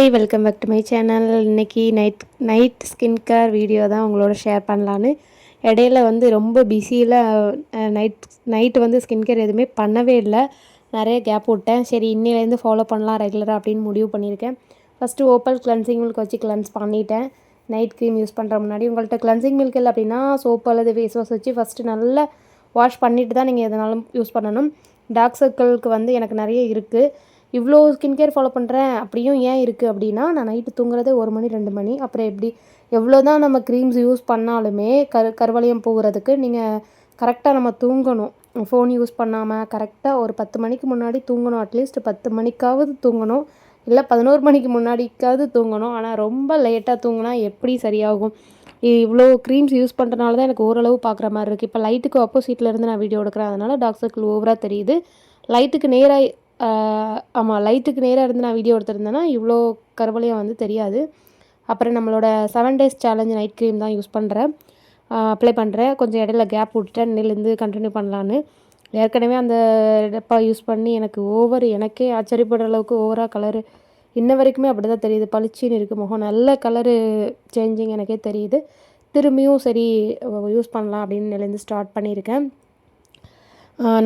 Hi welcome back to my channel. இன்றைக்கி night skin care video தான் உங்களோட share பண்ணலான்னு. இடையில வந்து ரொம்ப பிஸியில் நைட்டு வந்து ஸ்கின் கேர் எதுவுமே பண்ணவே இல்லை. நிறைய கேப் விட்டேன். சரி இன்னிலேருந்து ஃபாலோ பண்ணலாம் ரெகுலராக அப்படின்னு முடிவு பண்ணியிருக்கேன். ஃபஸ்ட்டு ஓப்பல் கிளென்சிங் மில்க் வச்சு கிளென்ஸ் பண்ணிட்டேன். நைட் க்ரீம் யூஸ் பண்ணுற முன்னாடி உங்கள்கிட்ட கிளென்சிங் மில்க் இல்லை அப்படின்னா சோப்பு அல்லது ஃபேஸ் வாஷ் வச்சு ஃபஸ்ட்டு நல்லா வாஷ் பண்ணிவிட்டு தான் நீங்கள் எதனாலும் யூஸ் பண்ணணும். டார்க் சர்க்கிளுக்கு வந்து எனக்கு நிறைய இருக்குது. இவ்வளோ ஸ்கின் கேர் ஃபாலோ பண்ணுறேன் அப்படியும் ஏன் இருக்குது அப்படின்னா, நான் நைட்டு தூங்குறதே 1 மணி 2 மணி. அப்புறம் எப்படி எவ்வளோ தான் நம்ம க்ரீம்ஸ் யூஸ் பண்ணாலுமே கருவளையம் போகிறதுக்கு நீங்கள் கரெக்டாக நம்ம தூங்கணும். ஃபோன் யூஸ் பண்ணாமல் கரெக்டாக ஒரு 10 மணிக்கு முன்னாடி தூங்கணும். அட்லீஸ்ட் 10 மணிக்காவது தூங்கணும், இல்லை 11 மணிக்கு முன்னாடிக்காவது தூங்கணும். ஆனால் ரொம்ப லேட்டாக தூங்கினா எப்படி சரியாகும்? இவ்வளோ க்ரீம்ஸ் யூஸ் பண்ணுறனால தான் எனக்கு ஓரளவு பார்க்குற மாதிரி இருக்குது. இப்போ லைட்டுக்கு ஆப்போசிட்டில் இருந்து நான் வீடியோ எடுக்கிறேன், அதனால் டார்க் சர்க்கிள் ஓவராக தெரியுது. லைட்டுக்கு நேராக ஆமாம், லைட்டுக்கு நேராக இருந்து நான் வீடியோ எடுத்திருந்தேன்னா இவ்வளோ கருவளையம் வந்து தெரியாது. அப்புறம் நம்மளோட 7 டேஸ் சேலஞ்ச் நைட் க்ரீம் தான் யூஸ் பண்ணுறேன், அப்ளை பண்ணுறேன். கொஞ்சம் இடையில கேப் விட்டுட்டேன், இன்னிலேருந்து கண்டினியூ பண்ணலான்னு. ஏற்கனவே அந்த டப்பா யூஸ் பண்ணி எனக்கே ஆச்சரியப்படுற அளவுக்கு ஓவராக கலரு இன்ன வரைக்குமே அப்படி தான் தெரியுது. பளிச்சின்னு இருக்குது முகம், நல்ல கலரு சேஞ்சிங் எனக்கே தெரியுது. திரும்பியும் சரி யூஸ் பண்ணலாம் அப்படின்னு இன்னிலேருந்து ஸ்டார்ட் பண்ணியிருக்கேன்.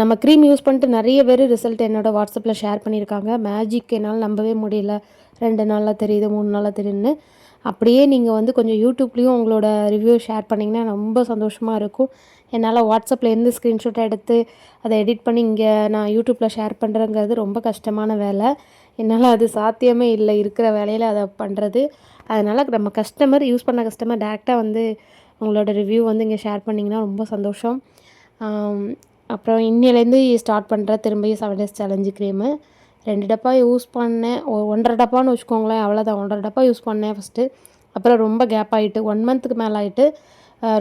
நம்ம க்ரீம் யூஸ் பண்ணிட்டு நிறைய பேர் ரிசல்ட் என்னோடய வாட்ஸ்அப்பில் ஷேர் பண்ணியிருக்காங்க. மேஜிக் என்னால் நம்பவே முடியல, 2 நாளில் தெரியுது, 3 நாளில் தெரியுதுன்னு. அப்படியே நீங்கள் வந்து கொஞ்சம் யூடியூப்லேயும் உங்களோட ரிவ்யூ ஷேர் பண்ணிங்கன்னா ரொம்ப சந்தோஷமாக இருக்கும். என்னால் வாட்ஸ்அப்பில் இருந்து ஸ்க்ரீன்ஷாட் எடுத்து அதை எடிட் பண்ணி இங்கே நான் யூடியூப்பில் ஷேர் பண்ணுறேங்கிறது ரொம்ப கஷ்டமான வேலை. என்னால் அது சாத்தியமே இல்லை இருக்கிற வேலையில் அதை பண்ணுறது. அதனால் நம்ம யூஸ் பண்ண கஸ்டமர் டேரெக்டாக வந்து உங்களோட ரிவ்யூ வந்து இங்கே ஷேர் பண்ணிங்கன்னா ரொம்ப சந்தோஷம். அப்புறம் இன்னிலேருந்து ஸ்டார்ட் பண்ணுறேன் திரும்பியும் 7 டேஸ் சேலஞ்சு க்ரீமு. 2 டப்பா யூஸ் பண்ணேன், 1.5 டப்பான்னு வச்சுக்கோங்களேன், அவ்வளோதான். 1.5 டப்பா யூஸ் பண்ணேன் ஃபஸ்ட்டு. அப்புறம் ரொம்ப கேப் ஆகிட்டு 1 மந்த்துக்கு மேலே ஆகிட்டு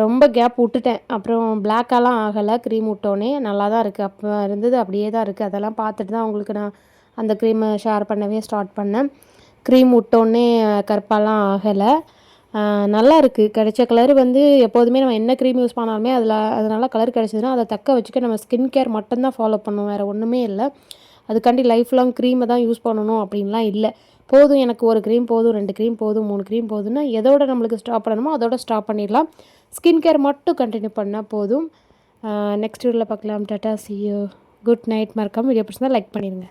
ரொம்ப கேப் விட்டுட்டேன். அப்புறம் பிளாக்காலாம் ஆகலை, க்ரீம் விட்டோன்னே நல்லா தான் இருக்குது. அப்போ இருந்தது அப்படியே தான் இருக்குது. அதெல்லாம் பார்த்துட்டு தான் உங்களுக்கு நான் அந்த க்ரீமை ஷேர் பண்ணவே ஸ்டார்ட் பண்ணேன். க்ரீம் விட்டோன்னே கருப்பாலாம் ஆகலை, நல்லா இருக்குது. கிடைச்ச கலர் வந்து எப்போதுமே நம்ம என்ன க்ரீம் யூஸ் பண்ணாலுமே அதனால் கலர் கிடச்சிதுன்னா அதை தக்க வச்சுக்க நம்ம ஸ்கின் கேர் மட்டும்தான் ஃபாலோ பண்ணுவோம், வேறு ஒன்றுமே இல்லை. அதுக்காண்டி லைஃப் லாங் க்ரீமை தான் யூஸ் பண்ணணும் அப்படின்லாம் இல்லை. போதும், எனக்கு 1 க்ரீம் போதும், 2 க்ரீம் போதும், 3 க்ரீம் போதும்னா எதோட நம்மளுக்கு ஸ்டாப் பண்ணணுமோ அதோட ஸ்டாப் பண்ணிடலாம். ஸ்கின் கேர் மட்டும் கண்டினியூ பண்ணால் போதும். நெக்ஸ்ட் வீடியோவில் பார்க்கலாம். Tata, see you, good night. மறக்காமல் வீடியோ பிடிச்சிருந்தா லைக் பண்ணிடுங்க.